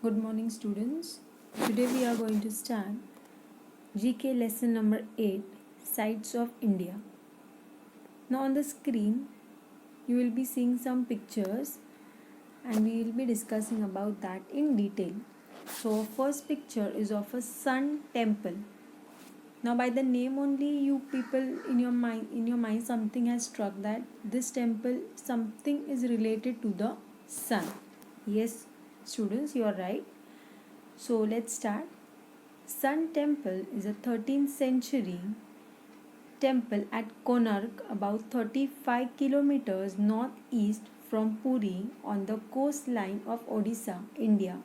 Good morning, students. Today we are going to start GK lesson number 8, Sights of India. Now on the screen you will be seeing some pictures and we will be discussing about that in detail. So first picture is of a sun temple. Now by the name only you people in your mind something has struck that this temple something is related to the sun. Yes, students, you are right. So let's start. Sun Temple is a 13th century temple at Konark, about 35 kilometers northeast from Puri on the coastline of Odisha, India.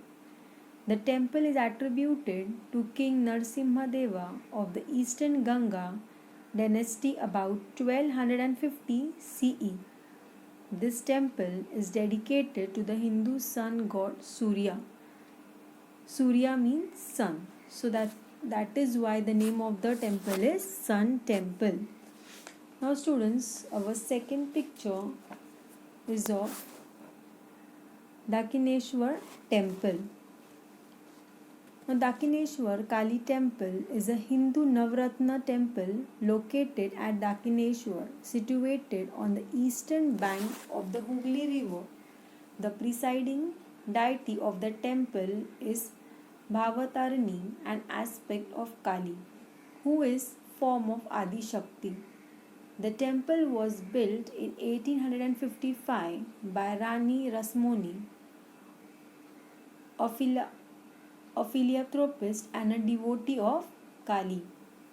The temple is attributed to King Narsimhadeva of the Eastern Ganga dynasty about 1250 CE. This temple is dedicated to the Hindu sun god Surya. Surya means sun. So that is why the name of the temple is Sun Temple. Now students, our second picture is of Dakineshwar Temple. Now Dakineshwar Kali Temple is a Hindu Navratna temple located at Dakineshwar, situated on the eastern bank of the Hooghly River. The presiding deity of the temple is Bhavatarani, an aspect of Kali, who is form of Adi Shakti. The temple was built in 1855 by Rani Rasmoni, a philanthropist and a devotee of Kali.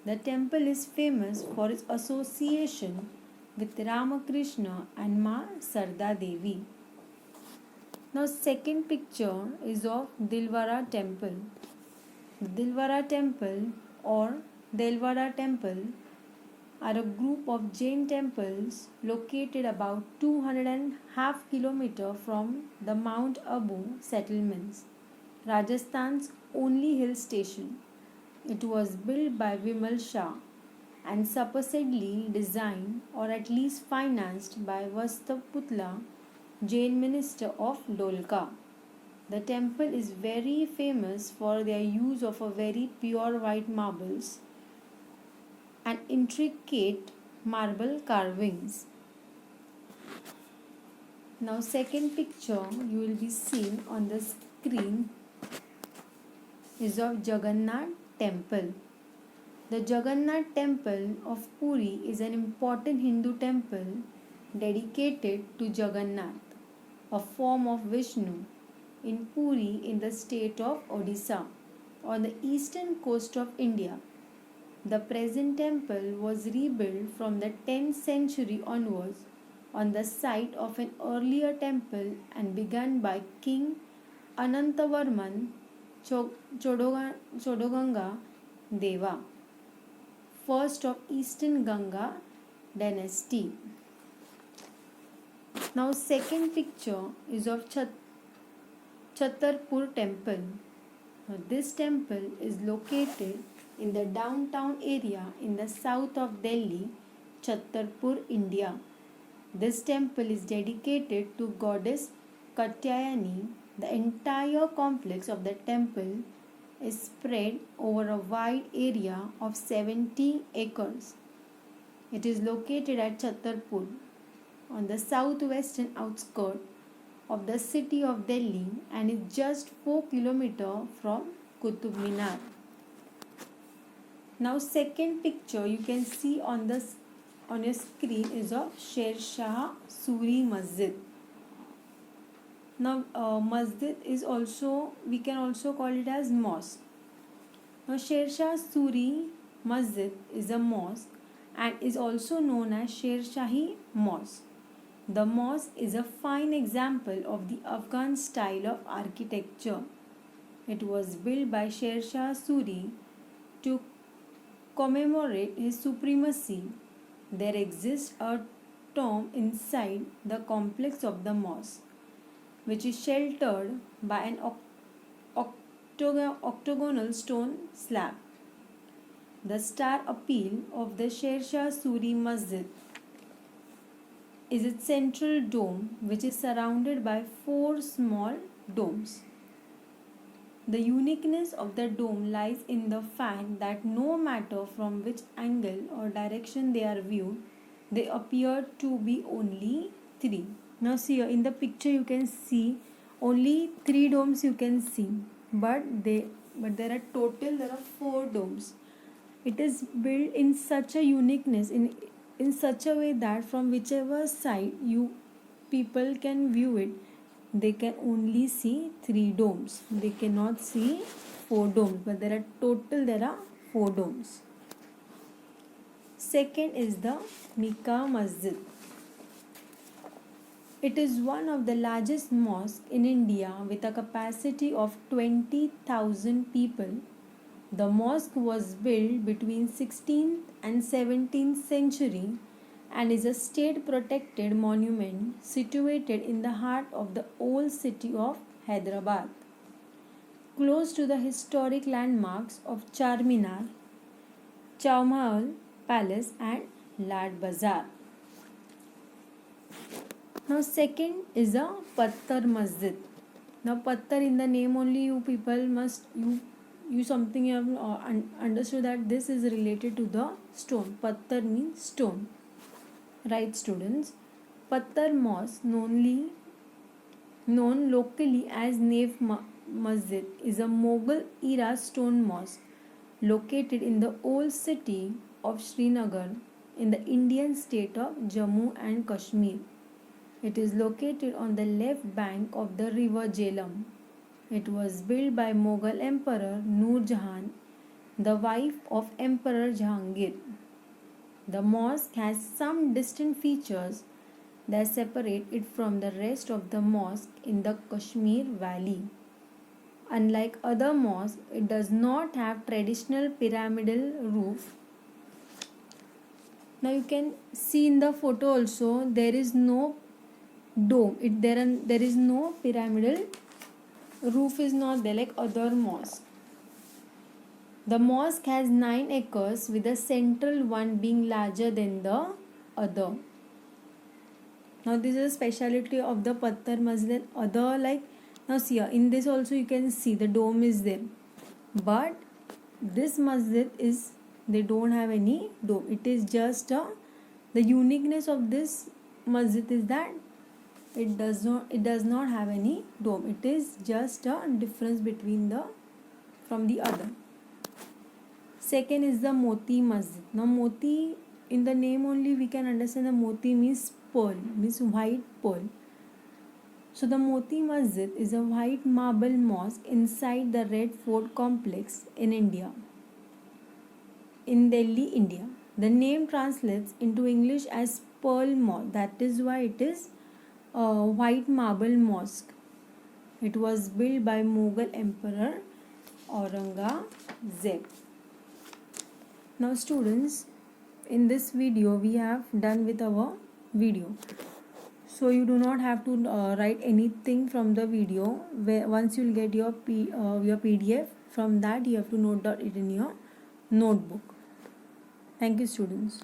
The temple is famous for its association with Ramakrishna and Ma Sarda Devi. Now second picture is of Dilwara Temple. The Dilwara Temple or Delwara Temple are a group of Jain temples located about 2.5 km from the Mount Abu settlements, Rajasthan's only hill station. It was built by Vimal Shah and supposedly designed or at least financed by Vastaputla, Jain minister of Dholka. The temple is very famous for their use of a very pure white marbles and intricate marble carvings. Now second picture you will be seeing on the screen is of Jagannath Temple. The Jagannath Temple of Puri is an important Hindu temple dedicated to Jagannath, a form of Vishnu, in Puri in the state of Odisha on the eastern coast of India. The present temple was rebuilt from the 10th century onwards on the site of an earlier temple and begun by King Anantavarman Chodoganga Deva, first of Eastern Ganga dynasty. Now second picture is of Chhatarpur Temple. Now, this temple is located in the downtown area in the south of Delhi, Chhatarpur, India. This temple is dedicated to goddess Katyayani. The entire complex of the temple is spread over a wide area of 70 acres. It is located at Chhatarpur on the southwestern outskirts of the city of Delhi and is just 4 km from Qutub Minar. Now second picture you can see on your screen is of Sher Shah Suri Masjid. Now masjid is also, we can also call it as mosque. Now Sher Shah Suri Masjid is a mosque and is also known as Sher Shahi Mosque. The mosque is a fine example of the Afghan style of architecture. It was built by Sher Shah Suri to commemorate his supremacy. There exists a tomb inside the complex of the mosque, which is sheltered by an octagonal stone slab. The star appeal of the Sher Shah Suri Masjid is its central dome, which is surrounded by 4 small domes. The uniqueness of the dome lies in the fact that no matter from which angle or direction they are viewed, they appear to be only three. Now see here in the picture you can see only three domes you can see, but there are four domes. It is built in such a uniqueness in such a way that from whichever side you people can view it, they can only see three domes. They cannot see four domes, but there are four domes. Second is the Mecca Masjid. It is one of the largest mosques in India with a capacity of 20,000 people. The mosque was built between 16th and 17th century and is a state protected monument situated in the heart of the old city of Hyderabad, close to the historic landmarks of Charminar, Chowmahal Palace and Lad Bazaar. Now second is a Patthar Masjid. Now Patthar, in the name only you people must you something you have understood that this is related to the stone. Patthar means stone. Right, students? Patthar Mosque, known locally as Nave Masjid, is a Mughal era stone mosque located in the old city of Srinagar in the Indian state of Jammu and Kashmir. It is located on the left bank of the river Jhelum. It was built by Mughal Emperor Noor Jahan, the wife of Emperor Jahangir. The mosque has some distinct features that separate it from the rest of the mosques in the Kashmir Valley. Unlike other mosques, it does not have traditional pyramidal roof. Now you can see in the photo also there is no dome. There is no pyramidal roof is not there like other mosques. The mosque has 9 acres with the central one being larger than the other. Now this is a speciality of the Patthar Masjid. Other like now see here in this also you can see the dome is there, but this masjid is they don't have any dome. It is just the uniqueness of this masjid is that it does not have any dome. It is just a difference between from the other. Second is the Moti Masjid. Now Moti, in the name only we can understand the Moti means pearl, means white pearl. So the Moti Masjid is a white marble mosque inside the Red Fort complex in Delhi, India. The name translates into English as Pearl Mosque. That is why it is a white marble mosque. It was built by Mughal Emperor Aurangzeb. Now students, in this video we have done with our video. So you do not have to write anything from the video. Once you will get your PDF, from that you have to note it in your notebook. Thank you students.